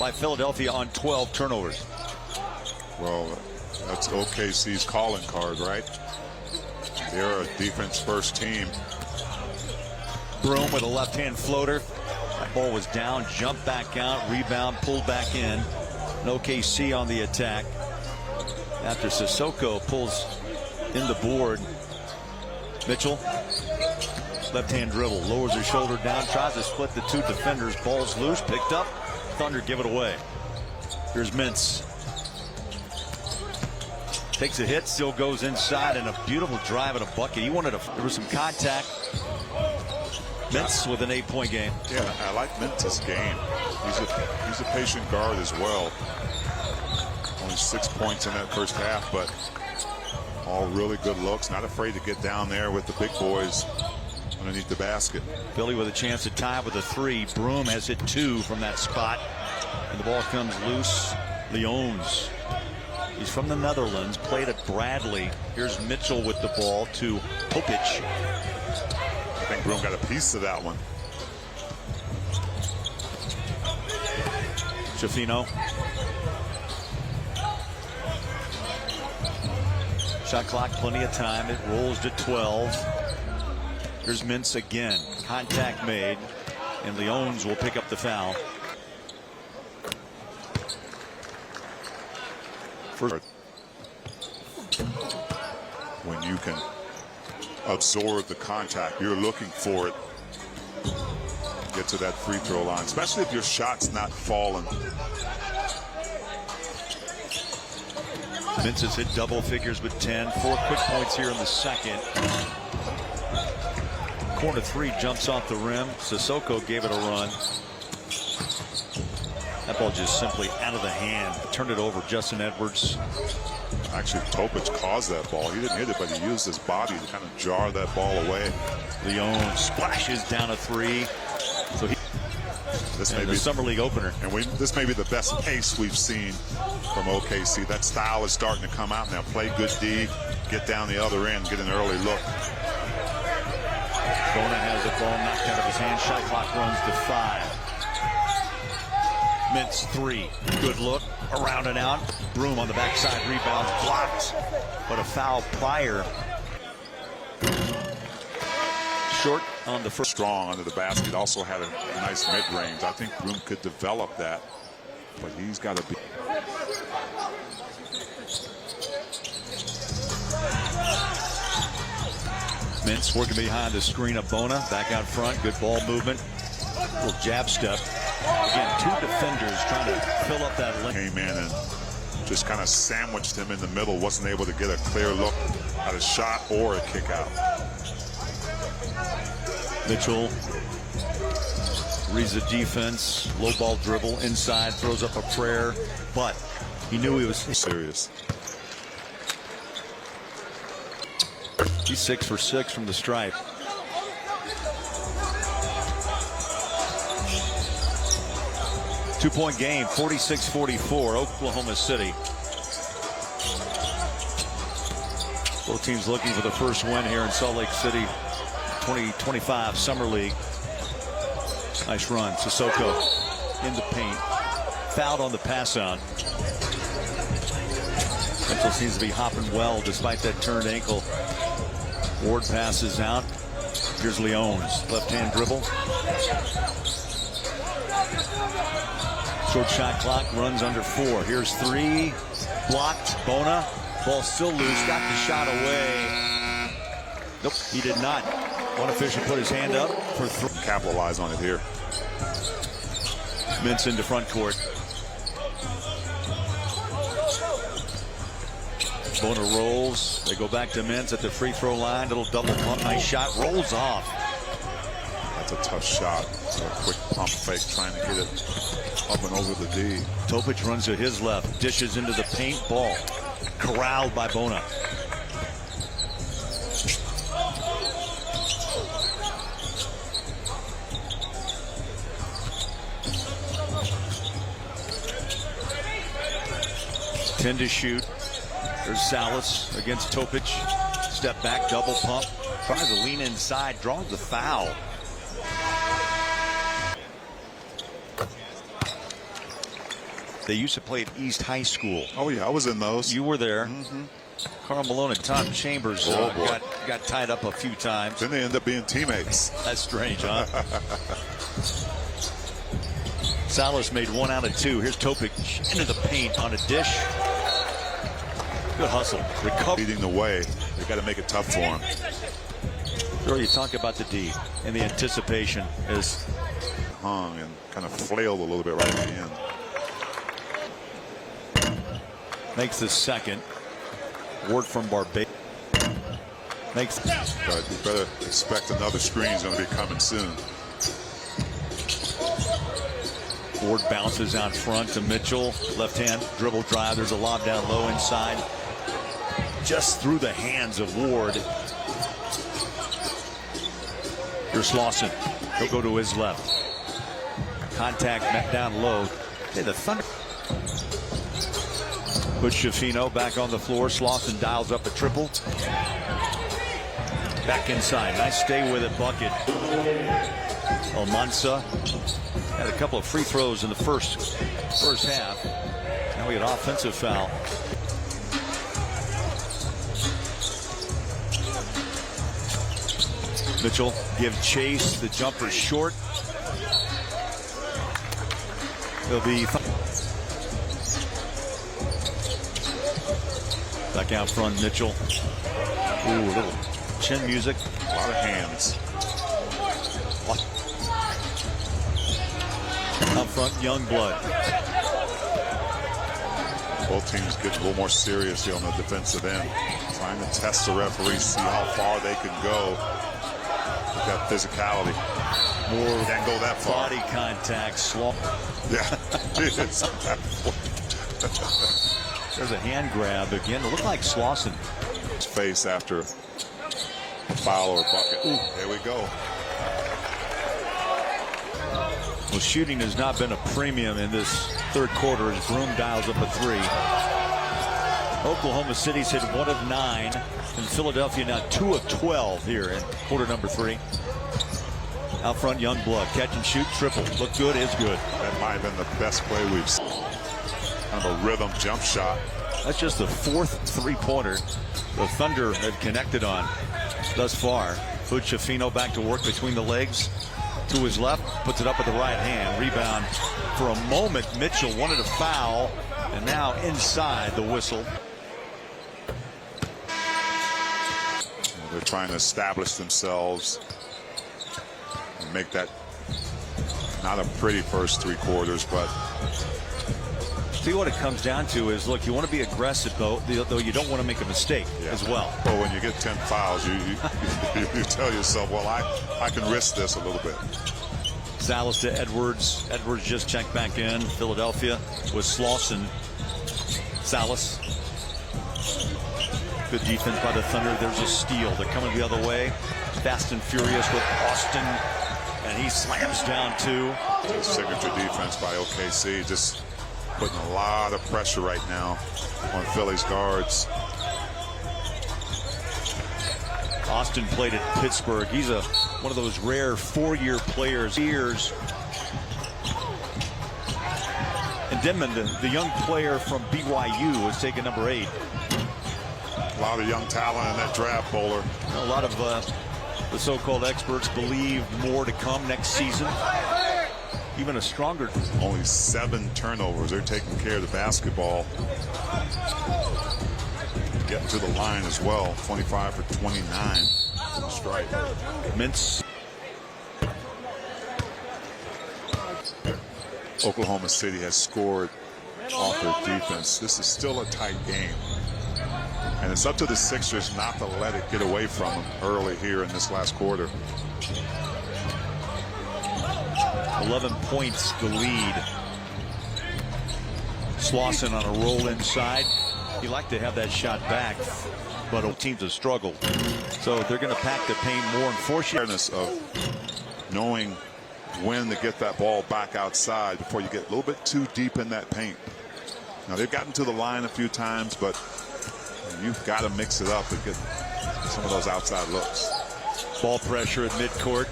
by Philadelphia on 12 turnovers. Well, that's OKC's calling card, right? They're a defense-first team. Broom with a left-hand floater. That ball was down, jumped back out, rebound, pulled back in. And OKC on the attack. After Sissoko pulls in the board. Mitchell, left-hand dribble, lowers his shoulder down, tries to split the two defenders. Ball's loose, picked up. Thunder give it away. Here's Mintz. Takes a hit, still goes inside, and a beautiful drive at a bucket. He wanted there was some contact. Mintz with an 8-point game. Yeah, I like Mintz's game. He's a patient guard as well. Only 6 points in that first half, but all really good looks. Not afraid to get down there with the big boys underneath the basket. Philly with a chance to tie with a 3. Broom has hit 2 from that spot, and the ball comes loose. Leons. He's from the Netherlands, played at Bradley. Here's Mitchell with the ball to Topic. I think Broom got a piece of that one. Schifino. Shot clock, plenty of time. It rolls to 12. Here's Mintz again. Contact made, and Leons will pick up the foul. When you can absorb the contact, you're looking for it. Get to that free throw line, especially if your shot's not falling. Mintz has hit double figures with 10. 4 quick points here in the second. Corner 3 jumps off the rim. Sissoko gave it a run. That ball just simply out of the hand. Turned it over. Justin Edwards. Actually, Topic caused that ball. He didn't hit it, but he used his body to kind of jar that ball away. Leon splashes down a 3. So this may be the Summer League opener. And this may be the best pace we've seen from OKC. That style is starting to come out now. Play good D, get down the other end, get an early look. Bona has the ball knocked out of his hand. Shot clock runs to 5. Mintz 3. Good look. Around and out. Broom on the backside. Rebounds. Blocked. But a foul prior. Short on the first. Strong under the basket. Also had a nice mid-range. I think Broom could develop that. But he's got to be. Mintz working behind the screen of Bona. Back out front. Good ball movement. Little jab step. Again, 2 defenders trying to fill up that lane. Came in and just kind of sandwiched him in the middle. Wasn't able to get a clear look at a shot or a kick out. Mitchell reads the defense. Low ball dribble inside. Throws up a prayer. But he knew he was serious. He's 6 for 6 from the stripe. Two-point game, 46-44, Oklahoma City. Both teams looking for the first win here in Salt Lake City 2025 Summer League. Nice run. Sissoko in the paint. Fouled on the pass out. Mitchell seems to be hopping well despite that turned ankle. Ward passes out. Here's Leons. Left-hand dribble. Short shot clock runs under 4. Here's 3. Blocked. Bona. Ball still loose. Got the shot away. Nope, he did not. One official put his hand up for 3. Capitalize on it here. Mintz into front court. Bona rolls. They go back to Mintz at the free throw line. Little double pump. Nice shot. Rolls off. That's a tough shot. So a quick pump fake trying to get it up and over the D. Topic runs to his left. Dishes into the paint. Ball corralled by Bona. Ten to shoot. There's Salas against Topic. Step back, double pump. Tries to lean inside, draws the foul. They used to play at East High School. Oh yeah, I was in those. You were there. Carl Malone and Tom Chambers got tied up a few times. Then they end up being teammates. That's strange, huh? Salas made 1 out of 2. Here's Topic into the paint on a dish. Good hustle. Recover. Leading the way. They got to make it tough for him. Sure, you talk about the D and the anticipation is hung and kind of flailed a little bit right at the end. Makes the second. Ward from Barbados. Makes. But you better expect another screen is going to be coming soon. Ward bounces out front to Mitchell. Left hand dribble drive. There's a lob down low inside. Just through the hands of Ward. Here's Slauson. He'll go to his left. Contact down low. Hey, the Thunder. Put Schifino back on the floor. Slauson dials up a triple. Back inside. Nice stay with it bucket. Almanza had a couple of free throws in the first half. Now we get offensive foul. Mitchell give chase. The jumper short. He'll be back out front. Mitchell. Ooh, a little chin music. A lot of hands. Up front, Youngblood. Both teams getting a little more serious here on the defensive end. Trying to test the referee, see how far they can go. They've got physicality. More can't go that far. Body contact. Slow. Yeah. There's a hand grab again. It looked like Slauson. His face after a foul or a bucket. Ooh. There we go. Well, shooting has not been a premium in this third quarter as Broom dials up a 3. Oklahoma City's hit 1 of 9. And Philadelphia now 2 of 12 here in quarter number 3. Out front, Youngblood. Catch and shoot, triple. Look good, is good. That might have been the best play we've seen. Kind of a rhythm jump shot. That's just the 4th three-pointer the Thunder have connected on thus far. Schifino back to work between the legs. To his left, puts it up with the right hand. Rebound. For a moment, Mitchell wanted a foul, and now inside the whistle. They're trying to establish themselves and make that not a pretty first 3 quarters, but see what it comes down to is, look, you want to be aggressive, though you don't want to make a mistake as well. Well, when you get 10 fouls, you tell yourself, well, I can risk this a little bit. Salas to Edwards. Edwards just checked back in. Philadelphia with Slauson. Salas. Good defense by the Thunder. There's a steal. They're coming the other way. Fast and furious with Austin. And he slams down 2. Signature defense by OKC. Just putting a lot of pressure right now on Philly's guards. Austin played at Pittsburgh. He's one of those rare 4-year players. And Denman, the young player from BYU, is taking number 8. A lot of young talent in that draft, Bowler. A lot of the so-called experts believe more to come next season. Even a stronger. Only 7 turnovers. They're taking care of the basketball. Getting to the line as well. 25 for 29. Strike. Mintz. Oklahoma City has scored off their defense. This is still a tight game. And it's up to the Sixers not to let it get away from them early here in this last quarter. 11 points the lead. Slauson on a roll inside. You like to have that shot back, but both teams have struggled. So they're going to pack the paint more and force you. Awareness of knowing when to get that ball back outside before you get a little bit too deep in that paint. Now they've gotten to the line a few times, but you've got to mix it up and get some of those outside looks. Ball pressure at midcourt.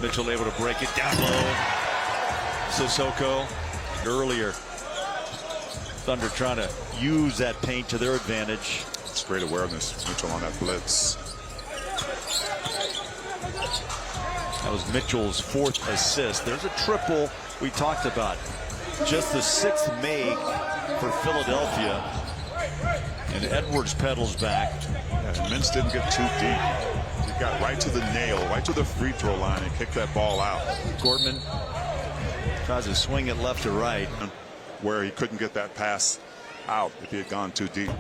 Mitchell able to break it down low. Sissoko earlier. Thunder trying to use that paint to their advantage. It's great awareness, Mitchell, on that blitz. That was Mitchell's 4th assist. There's a triple we talked about. Just the 6th make for Philadelphia. And Edwards pedals back. Yeah, and Mintz didn't get too deep. He got right to the nail, right to the free throw line, and kicked that ball out. Gordman tries to swing it left to right, where he couldn't get that pass out if he had gone too deep.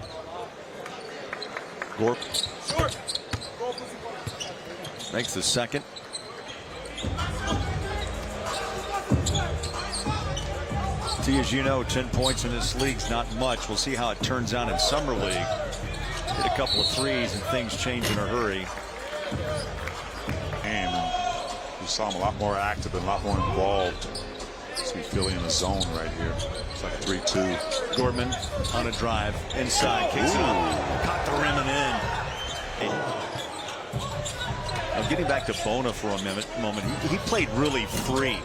Gorp makes the second. See, as you know, 10 points in this league's not much. We'll see how it turns out in Summer League. Hit a couple of threes and things change in a hurry. And you saw him a lot more active and a lot more involved. See Philly in the zone right here. It's like 3-2. Gordman on a drive inside, kicks it up, caught the rim and in. I'm getting back to Bona for a moment. He played really free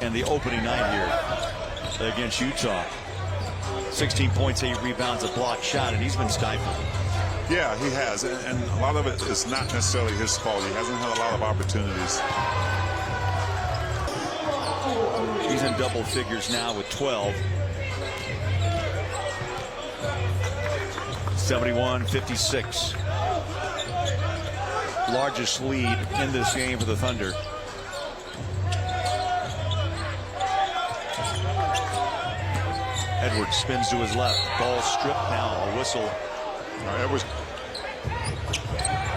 in the opening night here against Utah. 16 points, 8 rebounds, a blocked shot, and he's been stifled. Yeah, he has, and a lot of it is not necessarily his fault. He hasn't had a lot of opportunities. He's in double figures now with 12. 71-56. Largest lead in this game for the Thunder. Edwards spins to his left. Ball stripped now. A whistle. Edwards.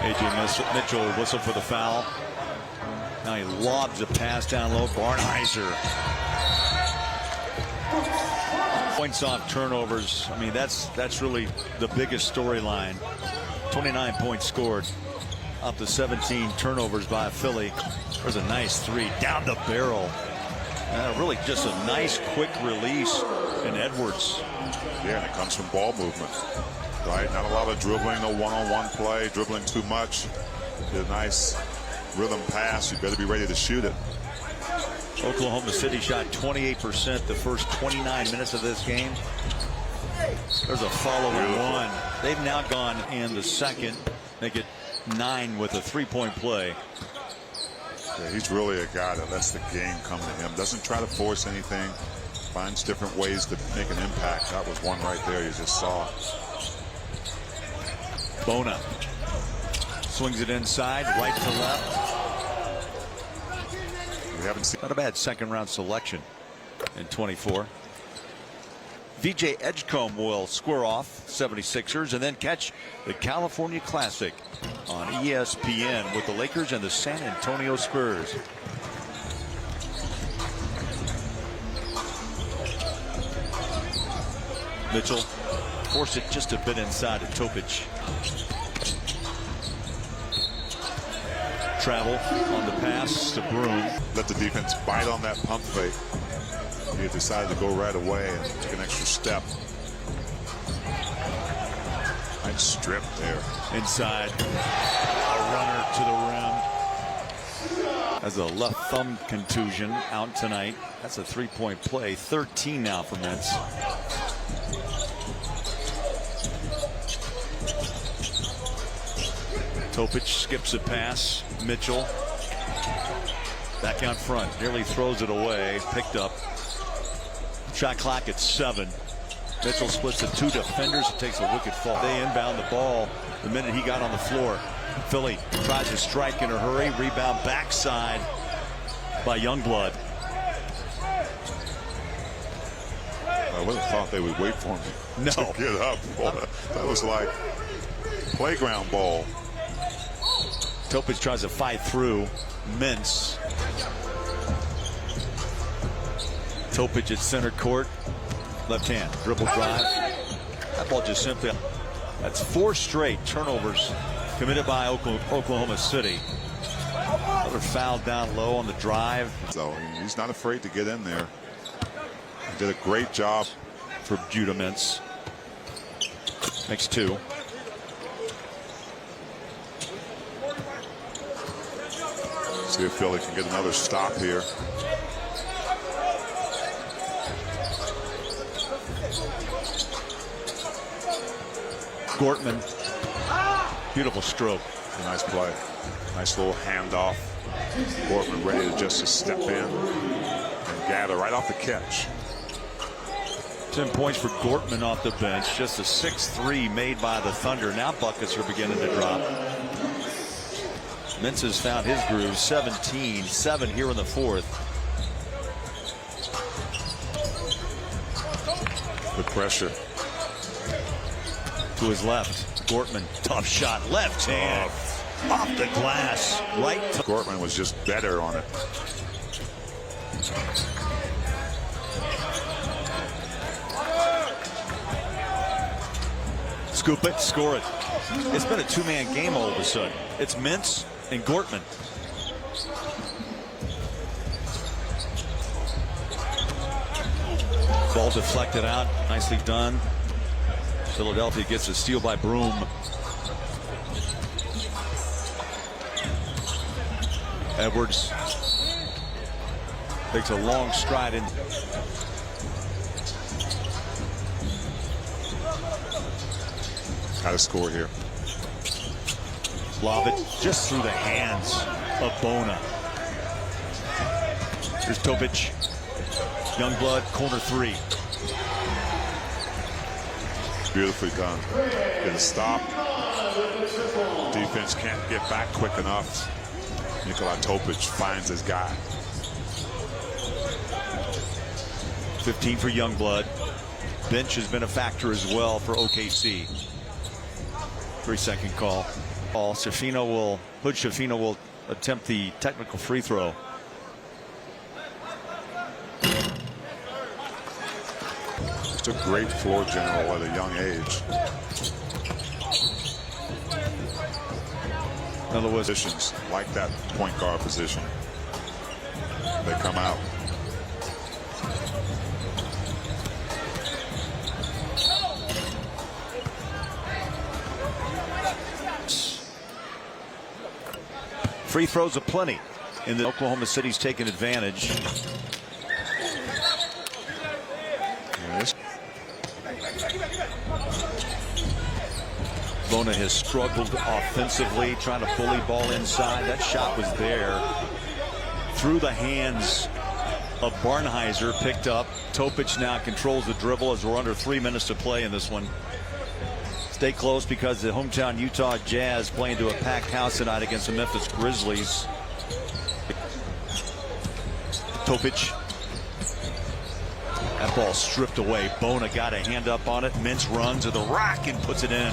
A.J. Mitchell whistle for the foul. Now he lobs a pass down low. Barnheiser. Points off turnovers. I mean, that's really the biggest storyline. 29 points scored up to 17 turnovers by Philly. There's a nice three down the barrel. Really just a nice quick release in Edwards. Yeah, and it comes from ball movement. Right, not a lot of dribbling, no one-on-one play, dribbling too much. Did a nice rhythm pass. You better be ready to shoot it. Oklahoma City shot 28% the first 29 minutes of this game. There's a following one. They've now gone in the second. Make it 9 with a three-point play. Yeah, he's really a guy that lets the game come to him. Doesn't try to force anything. Finds different ways to make an impact. That was one right there you just saw. Bona swings it inside, right to left. We haven't seen. Not a bad second-round selection in 24. VJ Edgecombe will square off 76ers and then catch the California Classic on ESPN with the Lakers and the San Antonio Spurs. Mitchell forced it just a bit inside to Topic. Travel on the pass to Broom. Let the defense bite on that pump fake. He decided to go right away and take an extra step. Nice strip there. Inside. A runner to the rim. Has a left thumb contusion, out tonight. That's a three-point play. 13 now for Mintz. Topic skips a pass. Mitchell back out front, nearly throws it away. Picked up. Shot clock at 7. Mitchell splits the 2 defenders. It takes a wicked fall. They inbound the ball the minute he got on the floor. Philly tries to strike in a hurry. Rebound backside by Youngblood. I would have thought they would wait for him to get up. Boy, that was like playground ball. Topic tries to fight through. Mintz. Topic at center court. Left hand. Dribble drive. That ball just simply. That's 4 straight turnovers committed by Oklahoma City. Another foul down low on the drive. So he's not afraid to get in there. He did a great job for Judah Mintz. Makes 2. See if Philly can get another stop here. Gortman. Beautiful stroke. A nice play. Nice little handoff. Gortman ready to just step in and gather right off the catch. 10 points for Gortman off the bench. Just a 6-3 made by the Thunder. Now buckets are beginning to drop. Mintz has found his groove. 17-7 here in the fourth. The pressure. To his left. Gortman. Tough shot. Left hand. Off the glass. Right. Gortman was just better on it. Scoop it. Score it. It's been a two-man game all of a sudden. It's Mintz and Gortman. Ball deflected out. Nicely done. Philadelphia gets a steal by Broom. Edwards takes a long stride in. Got to score here. Lob it just through the hands of Bona. Here's Topic. Youngblood, corner three. Beautifully done. Get a stop. Defense can't get back quick enough. Nikola Topic finds his guy. 15 for Youngblood. Bench has been a factor as well for OKC. 3-second call. Hood Schifino will attempt the technical free throw. Just a great floor general at a young age. In other words, Positions like that point guard position. They come out. free throws aplenty. In the Oklahoma City's taking advantage. Yes. Bona has struggled offensively, trying to bully ball inside. That shot was there. Through the hands of Barnheiser, picked up. Topic now controls the dribble as we're under 3 minutes to play in this one. Stay close because the hometown Utah Jazz playing to a packed house tonight against the Memphis Grizzlies. Topic. That ball stripped away. Bona got a hand up on it. Mintz runs to the rack and puts it in.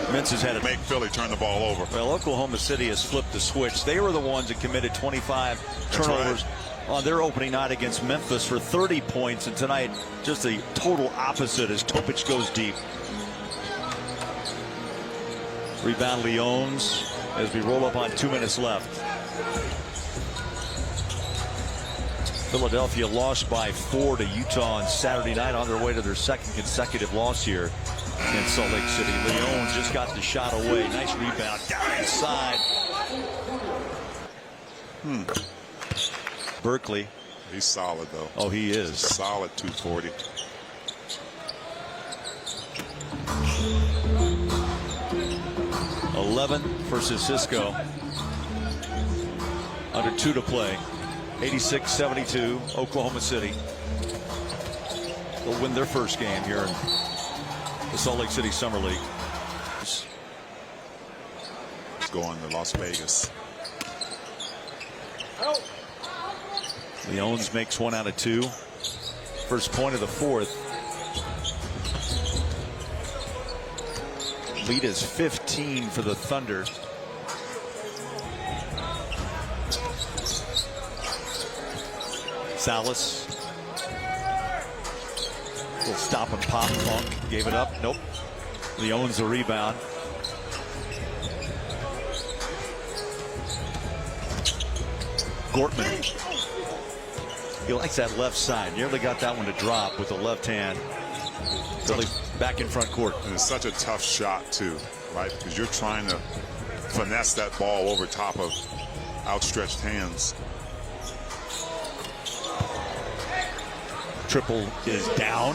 Mintz has had to make Philly turn the ball over. Well, Oklahoma City has flipped the switch. They were the ones that committed 25 turnovers on their opening night against Memphis for 30 points. And tonight, just the total opposite as Topic goes deep. Rebound Leons as we roll up on 2 minutes left. Philadelphia lost by 4 to Utah on Saturday night on their way to their second consecutive loss here in Salt Lake City. Leon just got the shot away. Nice rebound down inside. Berkeley. He's solid though. Oh, he is. Solid 240. Versus Cisco. Under 2 to play. 86-72, Oklahoma City. They'll win their first game here in the Salt Lake City Summer League. It's going to Las Vegas. Leons makes 1 out of 2. First point of the fourth. Lead is 15 for the Thunder. Salas. Little stop and pop. Funk gave it up. Nope. Leon's the rebound. Gortman. He likes that left side. Nearly got that one to drop with the left hand. Billy back in front court. And it's such a tough shot too, right? Because you're trying to finesse that ball over top of outstretched hands. Triple is down.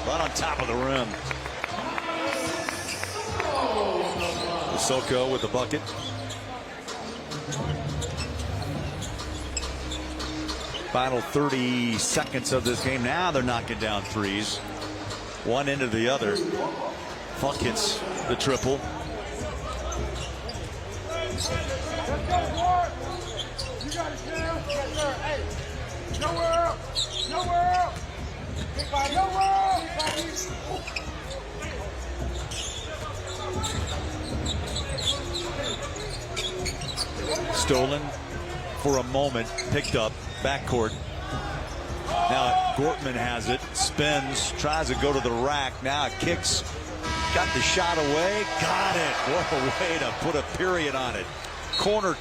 right on top of the rim. Sissoko with the bucket. Final 30 seconds of this game. Now they're knocking down threes. One into the other. Funk hits the triple. Stolen for a moment, picked up, backcourt. Now Gortman has it, spins, tries to go to the rack. Now it kicks, got the shot away, got it. What a way to put a period on it. Corner